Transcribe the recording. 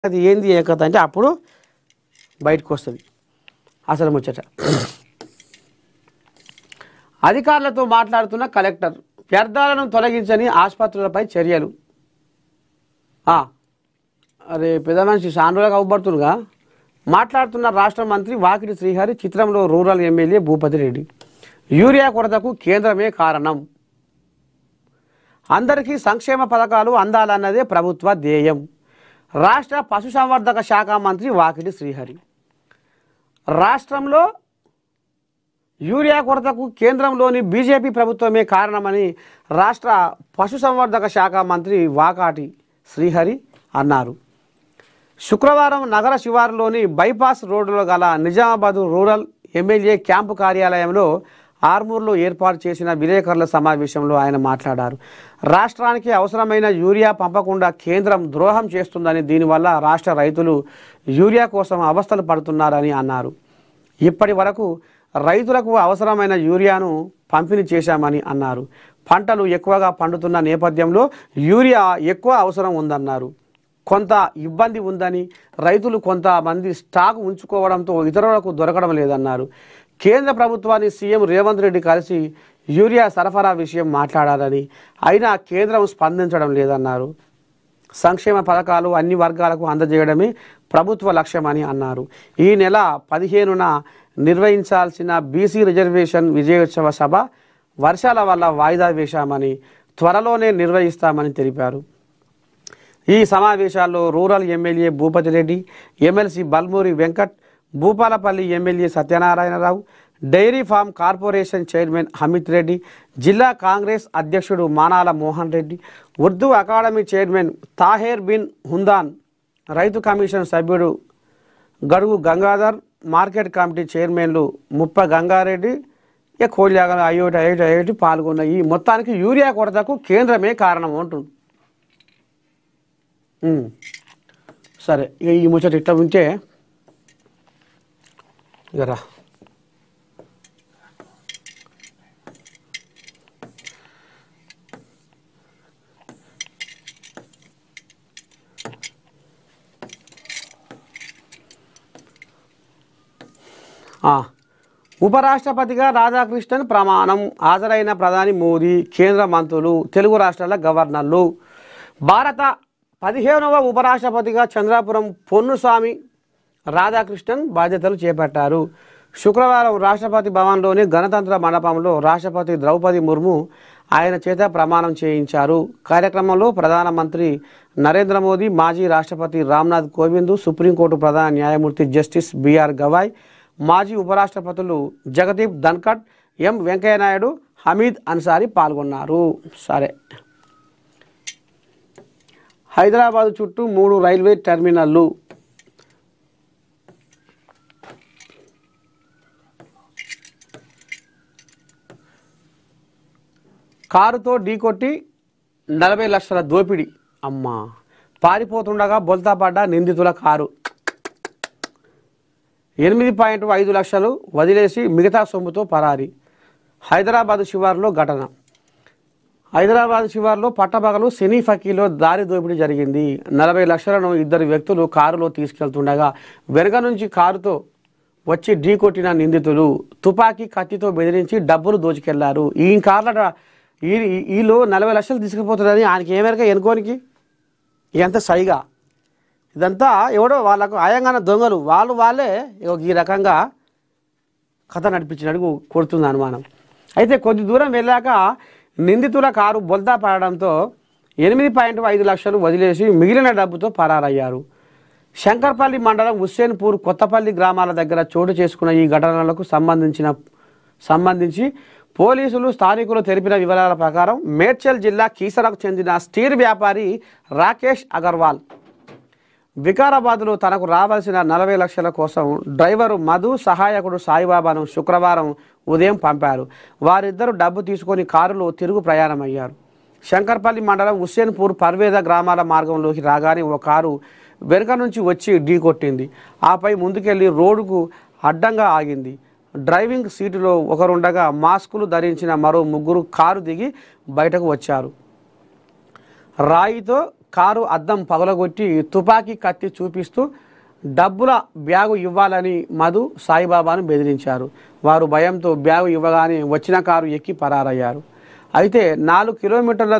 అది ఏంది ఏ కథ అంటే అప్పుడు బయటకు వస్తుంది అసలు ముచ్చట. అధికారులతో మాట్లాడుతున్న కలెక్టర్, వ్యర్థాలను తొలగించని ఆసుపత్రులపై చర్యలు. అరే పెద్ద మనిషి సాండ్రోలకు అవ్వబడుతుండగా మాట్లాడుతున్న రాష్ట్ర మంత్రి వాకిటి శ్రీహరి. చిత్రంలో rural MLA Bhupathi Reddy. Urea కొరతకు కేంద్రమే కారణం, అందరికీ సంక్షేమ పథకాలు అందాలన్నదే ప్రభుత్వ ధ్యేయం. రాష్ట్ర పశుసంవర్ధక శాఖ మంత్రి వాకిటి శ్రీహరి. రాష్ట్రంలో యూరియా కొరతకు కేంద్రంలోని బీజేపీ ప్రభుత్వమే కారణమని రాష్ట్ర పశుసంవర్ధక శాఖ మంత్రి వాకాటి శ్రీహరి అన్నారు. శుక్రవారం నగర శివారులోని బైపాస్ రోడ్డులో గల నిజామాబాద్ రూరల్ ఎమ్మెల్యే క్యాంపు కార్యాలయంలో ఆర్మూర్లో ఏర్పాటు చేసిన విలేకరుల సమావేశంలో ఆయన మాట్లాడారు. రాష్ట్రానికి అవసరమైన యూరియా పంపకుండా కేంద్రం ద్రోహం చేస్తుందని, దీనివల్ల రాష్ట్ర రైతులు యూరియా కోసం అవస్థలు పడుతున్నారని అన్నారు. ఇప్పటి వరకు రైతులకు అవసరమైన యూరియాను పంపిణీ చేశామని అన్నారు. పంటలు ఎక్కువగా పండుతున్న నేపథ్యంలో యూరియా ఎక్కువ అవసరం ఉందన్నారు. కొంత ఇబ్బంది ఉందని, రైతులు కొంతమంది స్టాక్ ఉంచుకోవడంతో ఇతరులకు దొరకడం లేదన్నారు. కేంద్ర ప్రభుత్వాన్ని సీఎం రేవంత్ రెడ్డి కలిసి యూరియా సరఫరా విషయం మాట్లాడాలని, అయినా కేంద్రం స్పందించడం లేదన్నారు. సంక్షేమ పథకాలు అన్ని వర్గాలకు అందజేయడమే ప్రభుత్వ లక్ష్యమని అన్నారు. ఈ నెల 15న నిర్వహించాల్సిన బీసీ రిజర్వేషన్ విజయోత్సవ సభ వర్షాల వల్ల వాయిదా వేశామని, త్వరలోనే నిర్వహిస్తామని తెలిపారు. ఈ సమావేశాల్లో rural MLA Bhupathi Reddy, MLC Balmoori Venkat, Bhupalpally MLA Satyanarayanarao, dairy farm corporation chairman Amit Reddy, జిల్లా కాంగ్రెస్ అధ్యక్షుడు మానాల మోహన్ రెడ్డి, ఉర్దూ అకాడమీ చైర్మన్ తాహేర్ బిన్ హుందాన్, రైతు కమిషన్ సభ్యుడు గడుగు గంగాధర్, మార్కెట్ కమిటీ చైర్మన్లు ముప్ప గంగారెడ్డి, కోళ్యాగ అయోటి పాల్గొన్న. ఈ మొత్తానికి యూరియా కొరతకు కేంద్రమే కారణం అంటుంది. సరే, ఇక ఈ ముచ్చట ఇట్లా ఉంటే ఇకరా ఉపరాష్ట్రపతిగా రాధాకృష్ణన్ ప్రమాణం. హాజరైన ప్రధాని మోదీ, కేంద్ర మంత్రులు, తెలుగు రాష్ట్రాల గవర్నర్లు. భారత 15వ ఉపరాష్ట్రపతిగా చంద్రాపురం పొన్నుస్వామి రాధాకృష్ణన్ బాధ్యతలు చేపట్టారు. శుక్రవారం రాష్ట్రపతి భవన్లోని గణతంత్ర మండపంలో రాష్ట్రపతి ద్రౌపది ముర్ము ఆయన చేత ప్రమాణం చేయించారు. కార్యక్రమంలో ప్రధానమంత్రి నరేంద్ర మోదీ, మాజీ రాష్ట్రపతి రామ్నాథ్ కోవింద్, సుప్రీంకోర్టు ప్రధాన న్యాయమూర్తి జస్టిస్ బిఆర్ గవాయ్, మాజీ ఉపరాష్ట్రపతులు జగదీప్ ధన్కడ్, ఎం వెంకయ్యనాయుడు, హమీద్ అన్సారీ పాల్గొన్నారు. సరే, హైదరాబాద్ చుట్టూ 3 రైల్వే టెర్మినల్లు. కారుతో ఢీకొట్టి 40 లక్షల దోపిడీ. అమ్మా, పారిపోతుండగా బొల్తా పడ్డ నిందితుల కారు. 8.5 లక్షలు వదిలేసి మిగతా సొమ్ముతో పరారి. హైదరాబాద్ శివారులో ఘటన. హైదరాబాద్ శివారులో పట్టపగలు సినీ ఫకీలో దారి దోపిడీ జరిగింది. 40 లక్షలను 2 వ్యక్తులు కారులో తీసుకెళ్తుండగా వెనుక నుంచి కారుతో వచ్చి ఢీకొట్టిన నిందితులు తుపాకీ కత్తితో బెదిరించి డబ్బులు దోచుకెళ్లారు. ఈ కార్ల వీళ్ళు 40 లక్షలు తీసుకుపోతుందని ఆయనకి ఏమేరక ఎనుకోనికి ఇదంతా సైగా. ఇదంతా ఎవడో వాళ్ళకు ఆయంగాన దొంగలు వాళ్ళే ఈ రకంగా కథ నడిపించినట్టు కొడుతుంది అనుమానం. అయితే కొద్ది దూరం వెళ్ళాక నిందితుల కారు బొల్తా పడడంతో 8.5 లక్షలు వదిలేసి మిగిలిన డబ్బుతో పరారయ్యారు. శంకర్పల్లి మండలం హుస్సేన్పూర్, కొత్తపల్లి గ్రామాల దగ్గర చోటు చేసుకున్న ఈ ఘటనలకు సంబంధించి పోలీసులు, స్థానికులు తెలిపిన వివరాల ప్రకారం మేడ్చల్ జిల్లా కీసరకు చెందిన స్టీర్ వ్యాపారి రాకేష్ అగర్వాల్ వికారాబాద్లో తనకు రావాల్సిన 40 లక్షల కోసం డ్రైవరు మధు, సహాయకుడు సాయిబాబాను శుక్రవారం ఉదయం పంపారు. వారిద్దరూ డబ్బు తీసుకొని కారులో తిరుగు ప్రయాణమయ్యారు. శంకర్పల్లి మండలం హుస్సేన్పూర్, పర్వేద గ్రామాల మార్గంలోకి రాగానే ఓ కారు వెనుక నుంచి వచ్చి ఢీకొట్టింది. ఆపై ముందుకెళ్లి రోడ్డుకు అడ్డంగా ఆగింది. డ్రైవింగ్ సీటులో ఒకరుండగా మాస్కులు ధరించిన మరో 3 కారు దిగి బయటకు వచ్చారు. రాయితో కారు అద్దం పగలగొట్టి తుపాకీ కత్తి చూపిస్తూ డబ్బుల బ్యాగు ఇవ్వాలని మధు సాయిబాబాను బెదిరించారు. వారు భయంతో బ్యాగు ఇవ్వగానే వచ్చిన కారు ఎక్కి పరారయ్యారు. అయితే 4 కిలోమీటర్ల